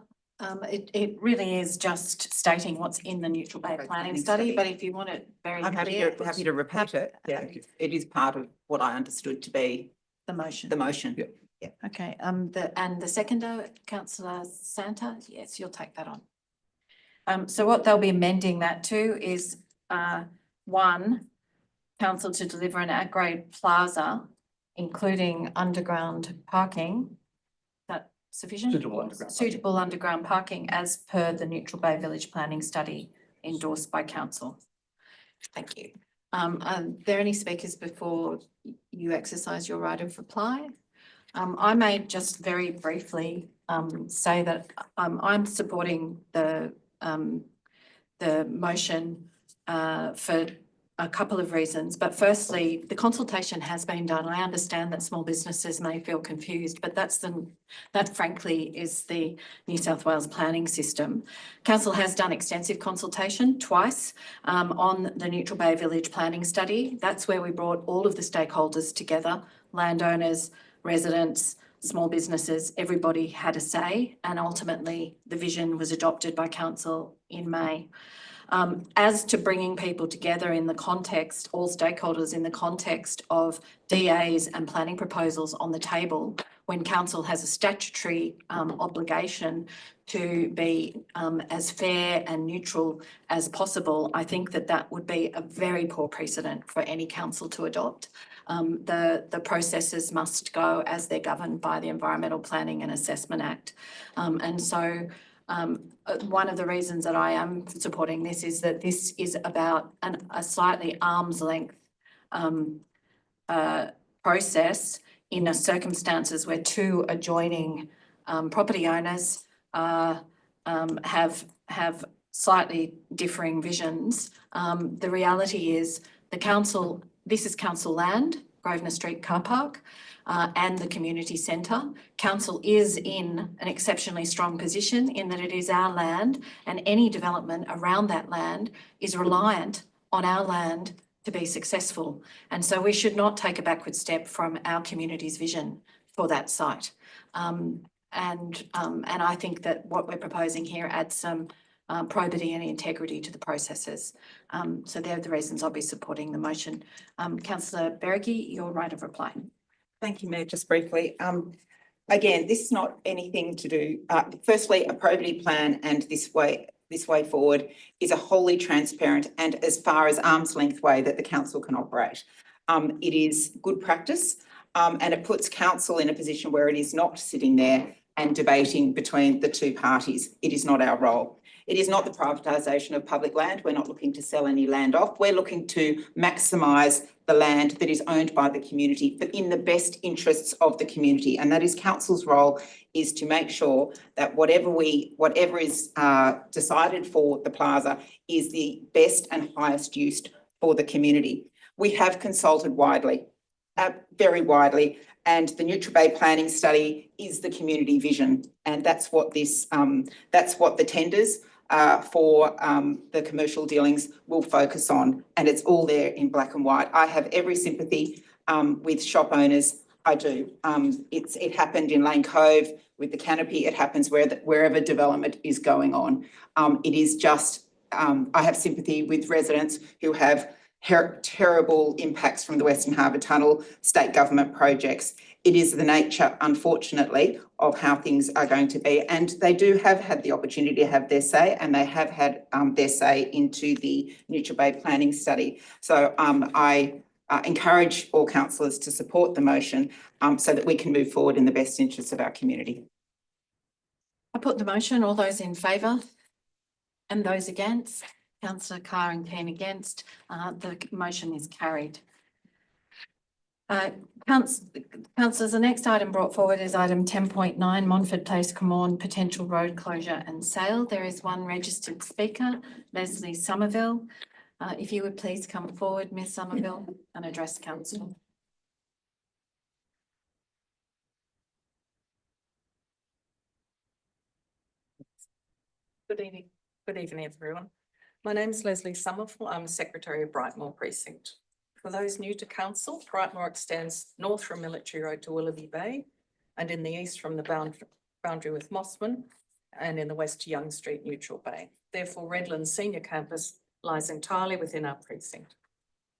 It really is just stating what's in the neutral bay planning study, but if you want it very I'm clear. happy to repeat it. Yeah, it is part of what I understood to be The motion. the motion. Yeah. Okay, the seconder, councillor Santa, yes, you'll take that on. So what they'll be amending that to is 1, council to deliver an at-grade plaza, including underground parking. Is that sufficient? Suitable underground parking as per the Neutral Bay Village Planning Study endorsed by council. Thank you. Are there any speakers before you exercise your right of reply? I may just very briefly say that I'm supporting the motion for a couple of reasons, but firstly, the consultation has been done. I understand that small businesses may feel confused, but that frankly is the New South Wales planning system. Council has done extensive consultation twice on the Neutral Bay Village planning study. That's where we brought all of the stakeholders together, landowners, residents, small businesses, everybody had a say, and ultimately the vision was adopted by council in May. As to bringing people together in the context, all stakeholders in the context of DAs and planning proposals on the table, when council has a statutory obligation to be as fair and neutral as possible, I think that would be a very poor precedent for any council to adopt. The processes must go as they're governed by the Environmental Planning and Assessment Act. And so one of the reasons that I am supporting this is that this is about a slightly arm's length process in a circumstances where 2 adjoining property owners have slightly differing visions. The reality is this is council land, Grosvenor Street Car Park, and the community centre. Council is in an exceptionally strong position in that it is our land, and any development around that land is reliant on our land to be successful. And so we should not take a backward step from our community's vision for that site. And I think that what we're proposing here adds some probity and integrity to the processes. So they're the reasons I'll be supporting the motion. Councillor Berricky, your right of reply. Thank you, Mayor. Just briefly. Again, this is not anything to do. Firstly, a probity plan and this way forward is a wholly transparent and as far as arm's length way that the council can operate. It is good practice and it puts council in a position where it is not sitting there and debating between the 2 parties. It is not our role. It is not the privatisation of public land. We're not looking to sell any land off. We're looking to maximise the land that is owned by the community, but in the best interests of the community. And that is council's role, is to make sure that whatever is decided for the plaza is the best and highest use for the community. We have consulted widely. very widely. And the Neutral Bay Planning Study is the community vision. And that's what that's what the tenders for the commercial dealings will focus on. And it's all there in black and white. I have every sympathy with shop owners. I do. It happened in Lane Cove with the canopy. It happens wherever development is going on. It is just, I have sympathy with residents who have terrible impacts from the Western Harbour Tunnel, state government projects. It is the nature, unfortunately, of how things are going to be. And they do have had the opportunity to have their say, and they have had their say into the Neutral Bay Planning Study. So I encourage all councillors to support the motion so that we can move forward in the best interests of our community. I put the motion. All those in favour and those against? Councillor Carr and Keane against. The motion is carried. Councillors, the next item brought forward is item 10.9, Montfort Place, Cremorne, potential road closure and sale. There is one registered speaker, Leslie Somerville. If you would please come forward, Ms Somerville, and address council. Good evening, everyone. My name is Leslie Somerville. I'm Secretary of Brightmoor Precinct. For those new to council, Brightmoor extends north from Military Road to Willoughby Bay and in the east from the boundary with Mossman and in the west to Young Street, Neutral Bay. Therefore, Redlands Senior Campus lies entirely within our precinct.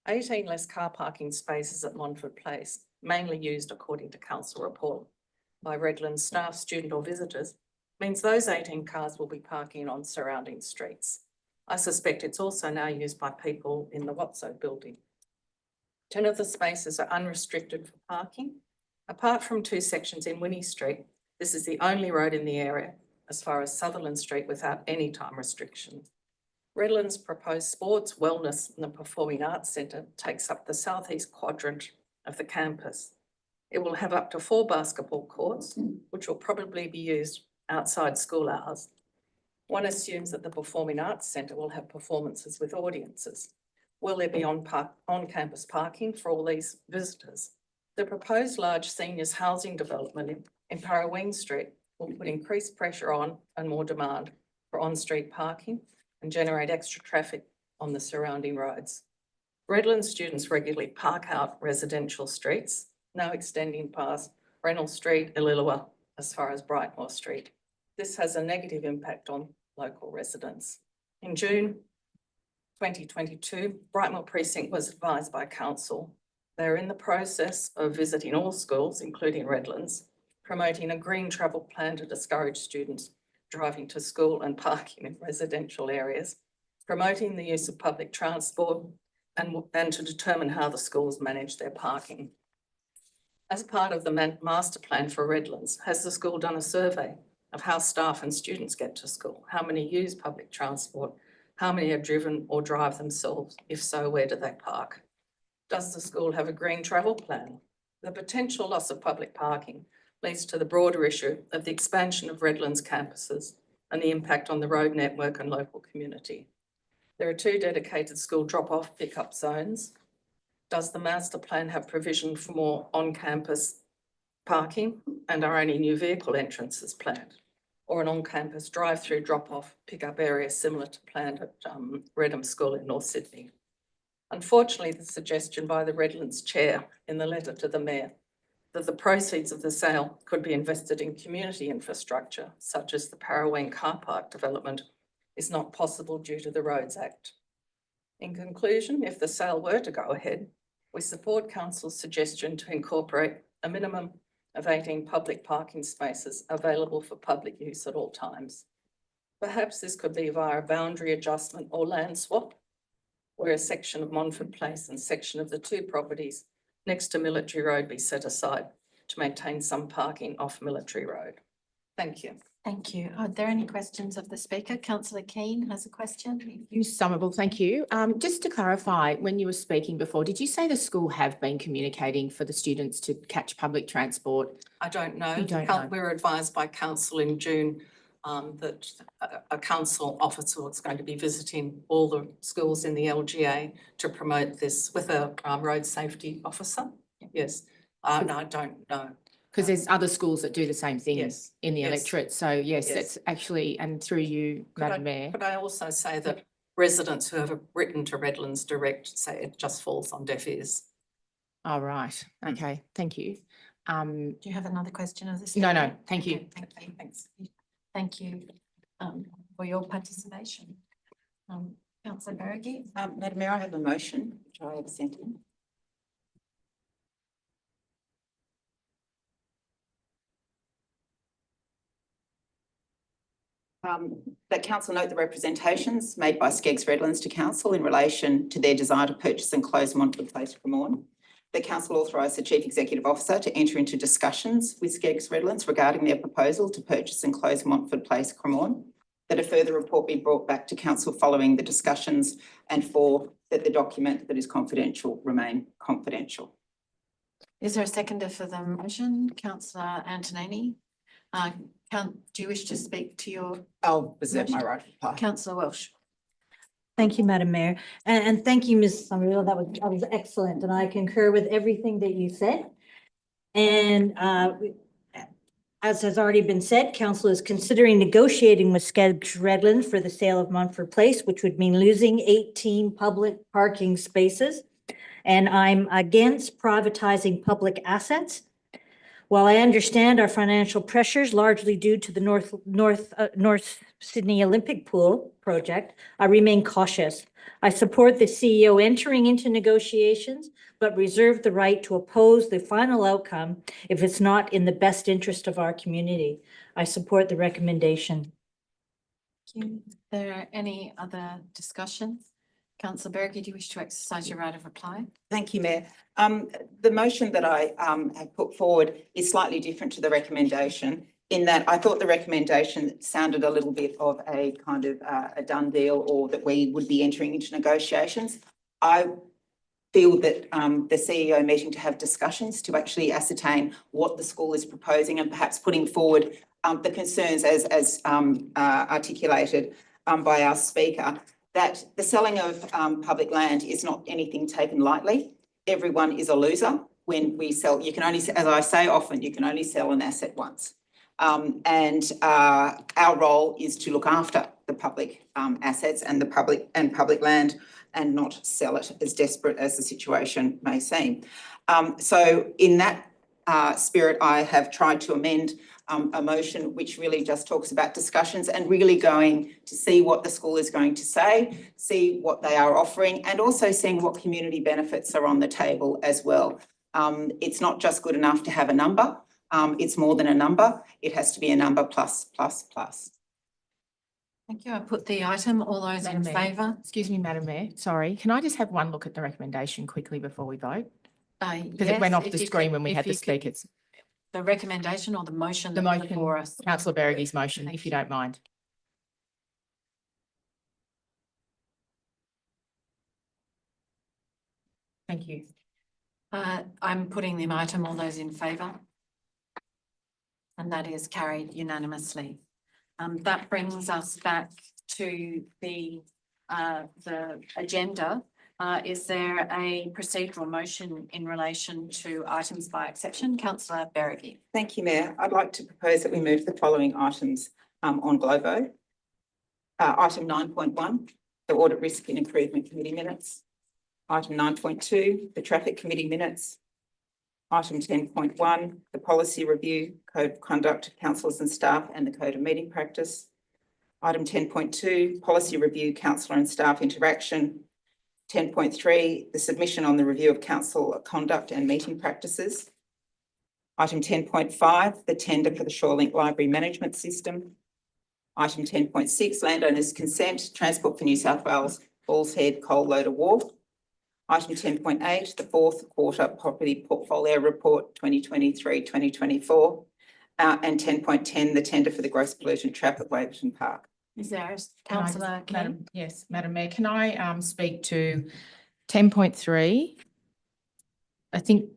18 less car parking spaces at Montfort Place, mainly used according to council report by Redlands staff, student or visitors, means those 18 cars will be parking on surrounding streets. I suspect it's also now used by people in the Watso building. 10 of the spaces are unrestricted for parking. Apart from 2 sections in Winnie Street, this is the only road in the area as far as Sutherland Street without any time restriction. Redlands' proposed sports, wellness and the Performing Arts Centre takes up the southeast quadrant of the campus. It will have up to 4 basketball courts, which will probably be used outside school hours. One assumes that the Performing Arts Centre will have performances with audiences. Will there be on-campus parking for all these visitors? The proposed large seniors housing development in Parraween Street will put increased pressure on and more demand for on-street parking and generate extra traffic on the surrounding roads. Redlands students regularly park out residential streets, now extending past Reynolds Street, Illilua, as far as Brightmoor Street. This has a negative impact on local residents. In June 2022, Brightmoor Precinct was advised by council. They're in the process of visiting all schools, including Redlands, promoting a green travel plan to discourage students driving to school and parking in residential areas, promoting the use of public transport and to determine how the schools manage their parking. As part of the master plan for Redlands, has the school done a survey of how staff and students get to school? How many use public transport? How many are driven or drive themselves? If so, where do they park? Does the school have a green travel plan? The potential loss of public parking leads to the broader issue of the expansion of Redlands campuses and the impact on the road network and local community. There are 2 dedicated school drop-off pickup zones. Does the master plan have provision for more on-campus parking, and are any new vehicle entrances planned? Or an on-campus drive-through drop-off pickup area similar to planned at Redham School in North Sydney? Unfortunately, the suggestion by the Redlands chair in the letter to the mayor that the proceeds of the sale could be invested in community infrastructure, such as the Parraween car park development, is not possible due to the Roads Act. In conclusion, if the sale were to go ahead, we support council's suggestion to incorporate a minimum of 18 public parking spaces available for public use at all times. Perhaps this could be via a boundary adjustment or land swap, where a section of Montfort Place and section of the 2 properties next to Military Road be set aside to maintain some parking off Military Road. Thank you. Thank you. Are there any questions of the speaker? Councillor Keane has a question. Ms Somerville, thank you. Just to clarify, when you were speaking before, did you say the school have been communicating for the students to catch public transport? I don't know. You don't know. We were advised by council in June that a council officer was going to be visiting all the schools in the LGA to promote this with a road safety officer. yes. No, I don't know. Because there's other schools that do the same thing Yes, in the yes, electorate. So yes, yes. it's actually, and through you, Madam Mayor. Could I also say that residents who have written to Redlands Direct say it just falls on deaf ears? All right. Okay. Thank you. Do you have another question of this? No, no, speaker? thank you. Okay, thank you. Thanks. Thank you for your participation. Councillor Bergie? Madam Mayor, I have a motion, which I have sent in. That council note the representations made by Skeggs Redlands to council in relation to their desire to purchase and close Montford Place, Cremorne. The council authorise the Chief Executive Officer to enter into discussions with Skeggs Redlands regarding their proposal to purchase and close Montford Place, Cremorne. That a further report be brought back to council following the discussions, and that the document that is confidential remain confidential. Is there a seconder for the motion? Councillor Antonini? Do you wish to speak to your I'll reserve my right to reply. Councillor Welsh? Thank you, Madam Mayor. And thank you, Ms. Somerville. That was excellent. And I concur with everything that you said. And as has already been said, council is considering negotiating with Skeggs Redlands for the sale of Montford Place, which would mean losing 18 public parking spaces. And I'm against privatizing public assets. While I understand our financial pressures, largely due to the North Sydney Olympic Pool project, I remain cautious. I support the CEO entering into negotiations, but reserve the right to oppose the final outcome if it's not in the best interest of our community. I support the recommendation. Thank you. Are there any other discussions? Councillor Bergie, do you wish to exercise your right of reply? Thank you, Mayor. The motion that I have put forward is slightly different to the recommendation in that I thought the recommendation sounded a little bit of a kind of a done deal, or that we would be entering into negotiations. I feel that the CEO meeting to have discussions to actually ascertain what the school is proposing, and perhaps putting forward the concerns as articulated by our speaker, that the selling of public land is not anything taken lightly. Everyone is a loser when we sell. You can only, as I say often, you can only sell an asset once. Our role is to look after the public assets and the public land, and not sell it, as desperate as the situation may seem. So in that spirit, I have tried to amend a motion which really just talks about discussions and really going to see what the school is going to say, see what they are offering, and also seeing what community benefits are on the table as well. It's not just good enough to have a number. It's more than a number. It has to be a number plus, plus, plus. Thank you. I put the item. All those in Madam Mayor. favour? Excuse me, Madam Mayor. Sorry. Can I just have one look at the recommendation quickly before we vote? Yes, Because it went off if the you screen could- when we if had the you could- speakers. The recommendation or the motion? The that's motion, before us? Councillor Bergie's motion, Thank if you you. don't mind. Thank you. I'm putting the item. All those in favour? And that is carried unanimously. That brings us back to the agenda. Is there a procedural motion in relation to items by exception? Councillor Bergie. Thank you, Mayor. I'd like to propose that we move the following items on Glovo. Item 9.1, the Audit Risk and Improvement Committee minutes. Item 9.2, the Traffic Committee minutes. Item 10.1, the Policy Review, Code of Conduct of Councillors and Staff and the Code of Meeting Practice. Item 10.2, Policy Review, Councillor and Staff Interaction. 10.3, the submission on the review of council conduct and meeting practices. Item 10.5, the tender for the Shorelink Library Management System. Item 10.6, landowners' consent, Transport for New South Wales, Falls Head Coal Loader Wharf. Item 10.8, the fourth quarter property portfolio report 2023-2024. And 10.10, the tender for the gross pollutant trap at Waverton Park. Is there a Can I just- councillor King? Yes, Madam Mayor, can I speak to 10.3? I think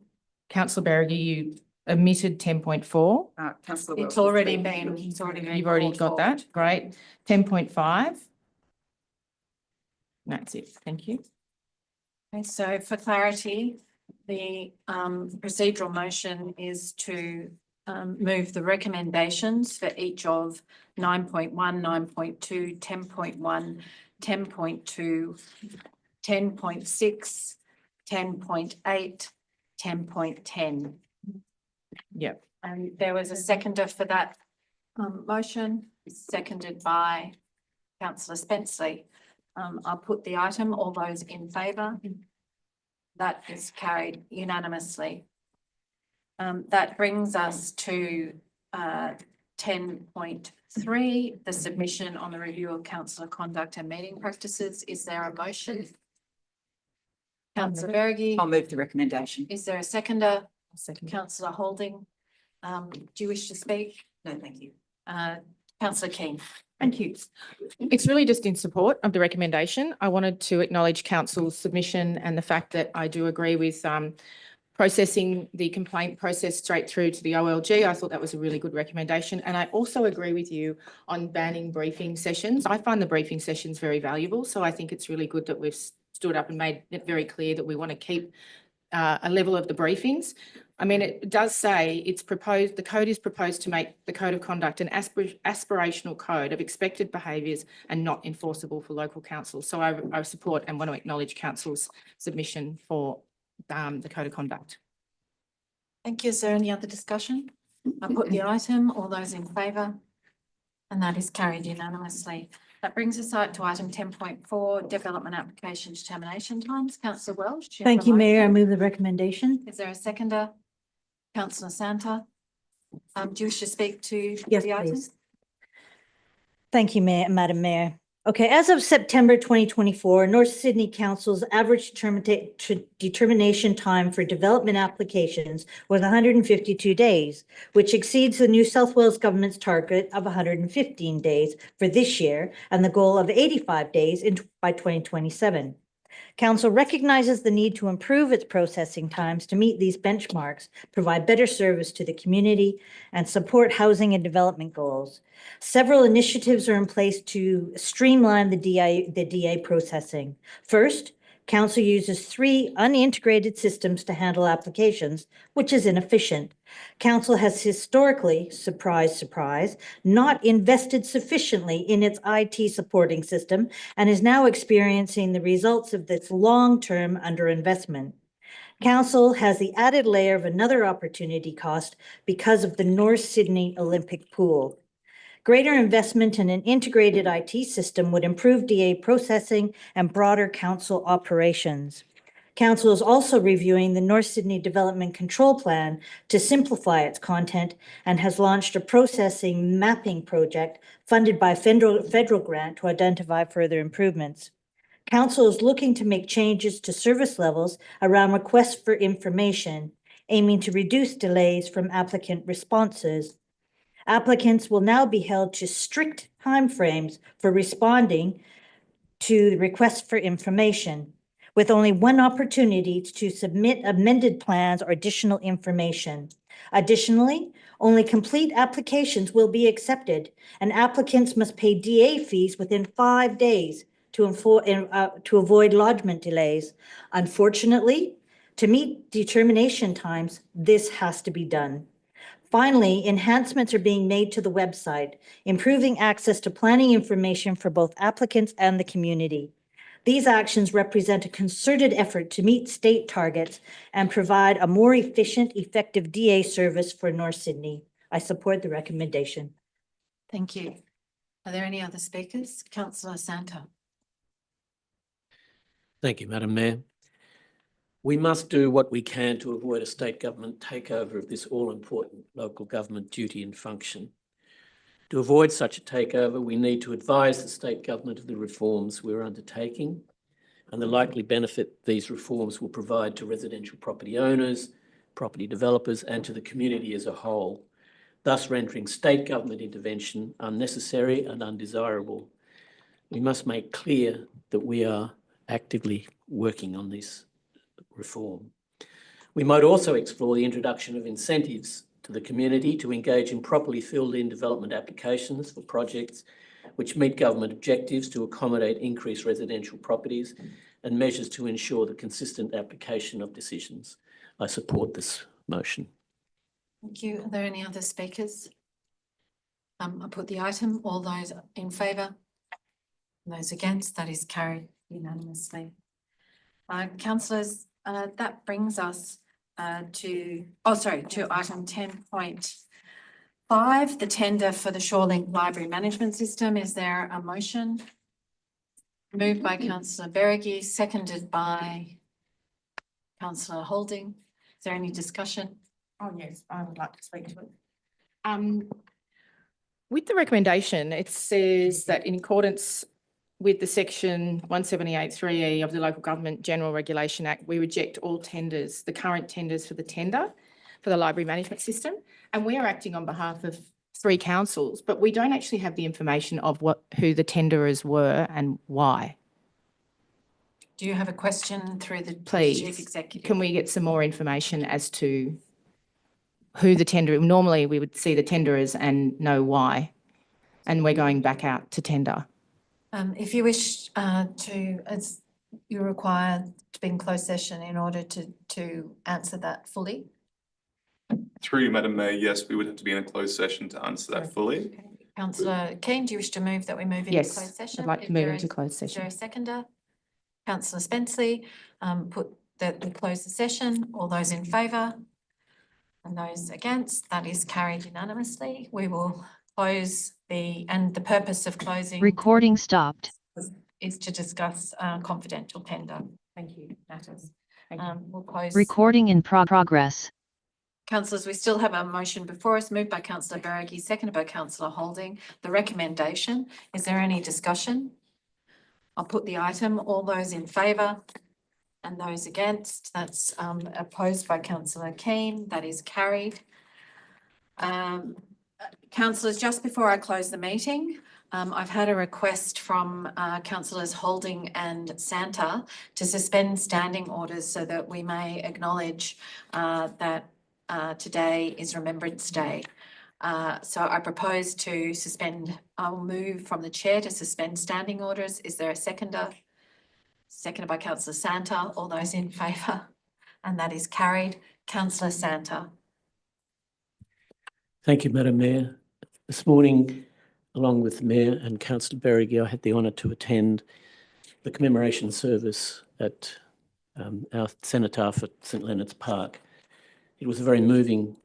Councillor Bergie, you omitted 10.4. Councillor Welch. It's already been. It's already been. You've already brought got forward. that, great. 10.5. That's it, thank you. Okay, so for clarity, The procedural motion is to move the recommendations for each of 9.1, 9.2, 10.1, 10.2, 10.6, 10.8, 10.10. Yep. And there was a seconder for that motion, seconded by councillor Spenceley. I'll put the item, all those in favour. That is carried unanimously. That brings us to 10.3, the submission on the review of councillor conduct and meeting practices. Is there a motion? Councillor Bergie, I'll move the recommendation. is there a seconder? Second. Councillor Holding, do you wish to speak? No, thank you. Councillor King. Thank you. It's really just in support of the recommendation. I wanted to acknowledge council's submission and the fact that I do agree with processing the complaint process straight through to the OLG. I thought that was a really good recommendation. And I also agree with you on banning briefing sessions. I find the briefing sessions very valuable. So I think it's really good that we've stood up and made it very clear that we want to keep a level of the briefings. I mean, it does say it's proposed, the code is proposed to make the code of conduct an aspirational code of expected behaviours and not enforceable for local councils. So I support and want to acknowledge council's submission for the code of conduct. Thank you. Is there any other discussion? I put the item, all those in favour, and that is carried unanimously. That brings us out to item 10.4, development application determination times. Councillor Welch. do you have Thank a you, Mayor. I motion? move the recommendation. Is there a seconder? Councillor Santa. Do you wish to speak to Yes, the item? please. Thank you, Madam Mayor. Okay, as of September 2024, North Sydney Council's average determination time for development applications was 152 days, which exceeds the New South Wales government's target of 115 days for this year and the goal of 85 days by 2027. Council recognizes the need to improve its processing times to meet these benchmarks, provide better service to the community, and support housing and development goals. Several initiatives are in place to streamline the DA processing. First, Council uses 3 unintegrated systems to handle applications, which is inefficient. Council has historically, surprise, surprise, not invested sufficiently in its IT supporting system and is now experiencing the results of this long-term underinvestment. Council has the added layer of another opportunity cost because of the North Sydney Olympic Pool. Greater investment in an integrated IT system would improve DA processing and broader council operations. Council is also reviewing the North Sydney Development Control Plan to simplify its content and has launched a processing mapping project funded by federal grant to identify further improvements. Council is looking to make changes to service levels around requests for information, aiming to reduce delays from applicant responses. Applicants will now be held to strict timeframes for responding to the request for information, with only one opportunity to submit amended plans or additional information. Additionally, only complete applications will be accepted, and applicants must pay DA fees within 5 days to avoid lodgement delays. Unfortunately, to meet determination times, this has to be done. Finally, enhancements are being made to the website, improving access to planning information for both applicants and the community. These actions represent a concerted effort to meet state targets and provide a more efficient, effective DA service for North Sydney. I support the recommendation. Thank you. Are there any other speakers? Councillor Santa. Thank you, Madam Mayor. We must do what we can to avoid a state government takeover of this all-important local government duty and function. To avoid such a takeover, we need to advise the state government of the reforms we're undertaking and the likely benefit these reforms will provide to residential property owners, property developers, and to the community as a whole, thus rendering state government intervention unnecessary and undesirable. We must make clear that we are actively working on this reform. We might also explore the introduction of incentives to the community to engage in properly filled-in development applications for projects which meet government objectives to accommodate increased residential properties and measures to ensure the consistent application of decisions. I support this motion. Thank you. Are there any other speakers? I put the item. All those in favour? Those against? That is carried unanimously. Councillors, that brings us to item 10.5, the tender for the Shorelink Library Management System. Is there a motion? Moved by Councillor Berrigan, seconded by Councillor Holding. Is there any discussion? Oh, yes, I would like to speak to it. With the recommendation, it says that in accordance with the section 178(3)(e) of the Local Government General Regulation Act, we reject all tenders, the current tenders for the tender for the library management system. And we are acting on behalf of 3 councils, but we don't actually have the information of who the tenderers were and why. Do you have a question through the Please, Chief Executive? Can we get some more information as to who the tender, normally we would see the tenderers and know why, and we're going back out to tender. If you wish as you're required to be in closed session in order to answer that fully. Through you, Madam Mayor, yes, we would have to be in a closed session to answer that fully. Okay. Councillor Keane, do you wish to move that we move into Yes, closed session? I'd like to If move there into is- closed Is there session. a seconder? Councillor Spenceley, put that we close the session. All those in favour? And those against? That is carried unanimously. We will close and the purpose of closing Recording stopped. is to discuss confidential tender. Thank you, matters. Thank you. We'll close. Recording in progress. Councillors, we still have a motion before us, moved by Councillor Berrigan, seconded by Councillor Holding. The recommendation, is there any discussion? I'll put the item. All those in favour and those against, that's opposed by Councillor Keane. That is carried. Councillors, just before I close the meeting, I've had a request from Councillors Holding and Santa to suspend standing orders so that we may acknowledge that today is Remembrance Day. So I propose to suspend, I'll move from the chair to suspend standing orders. Is there a seconder? Seconded by Councillor Santa. All those in favour? And that is carried. Councillor Santa. Thank you, Madam Mayor. This morning, along with the Mayor and Councillor Berrigan, I had the honour to attend the commemoration service at our cenotaph at St Leonard's Park. It was a very moving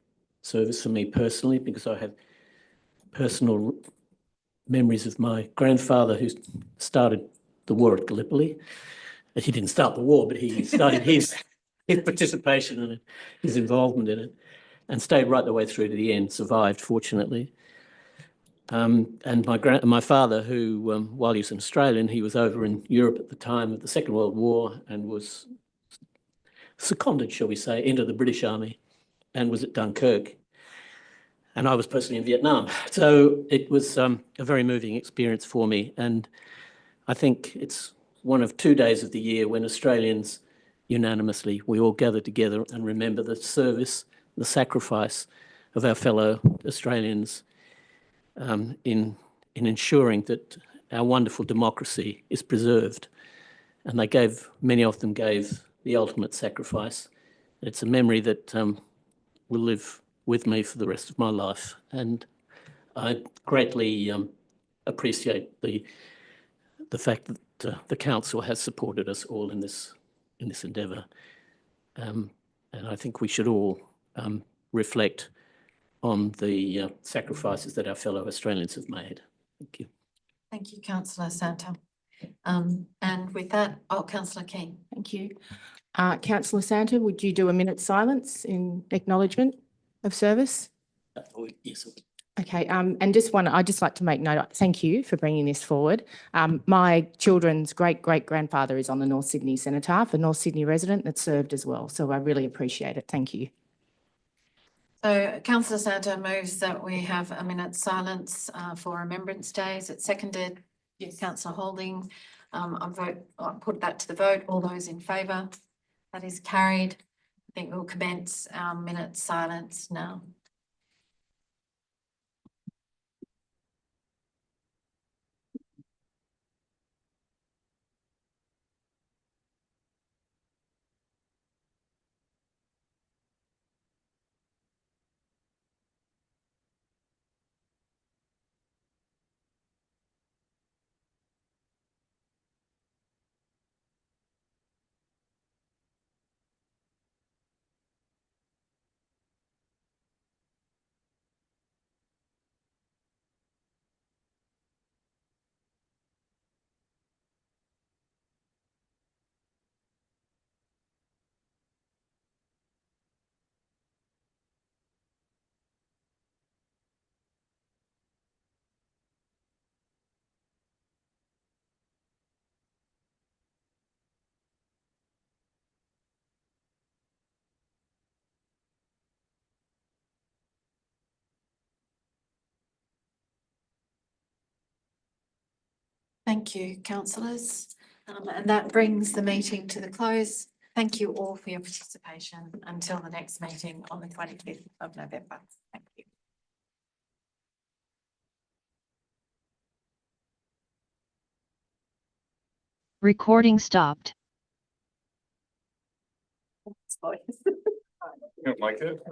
service for me personally because I have personal memories of my grandfather who started the war at Gallipoli. He didn't start the war, but he started his participation in it, his involvement in it, and stayed right the way through to the end, survived, fortunately. And my father, who, while he was an Australian, he was over in Europe at the time of the Second World War and was seconded, shall we say, into the British Army and was at Dunkirk. And I was personally in Vietnam. So it was a very moving experience for me. And I think it's one of 2 days of the year when Australians unanimously, we all gather together and remember the service, the sacrifice of our fellow Australians in ensuring that our wonderful democracy is preserved. And many of them gave the ultimate sacrifice. It's a memory that will live with me for the rest of my life. And I greatly appreciate the fact that the council has supported us all in this endeavour. And I think we should all reflect on the sacrifices that our fellow Australians have made. Thank you. Thank you, Councillor Santa. And with that, Councillor Keane. Thank you. Councillor Santa, would you do a minute's silence in acknowledgement of service? Yes. Okay, and I'd just like to make note, thank you for bringing this forward. My children's great-great-grandfather is on the North Sydney Cenotaph, a North Sydney resident that served as well. So I really appreciate it. Thank you. So Councillor Santa moves that we have a minute's silence for Remembrance Day. Is it seconded? Yes. Councillor Holding. I'll put that to the vote. All those in favour? That is carried. I think we'll commence our minute's silence now. Thank you, councillors. And that brings the meeting to the close. Thank you all for your participation until the next meeting on the 25th of November. Thank you. Recording stopped. You don't like it?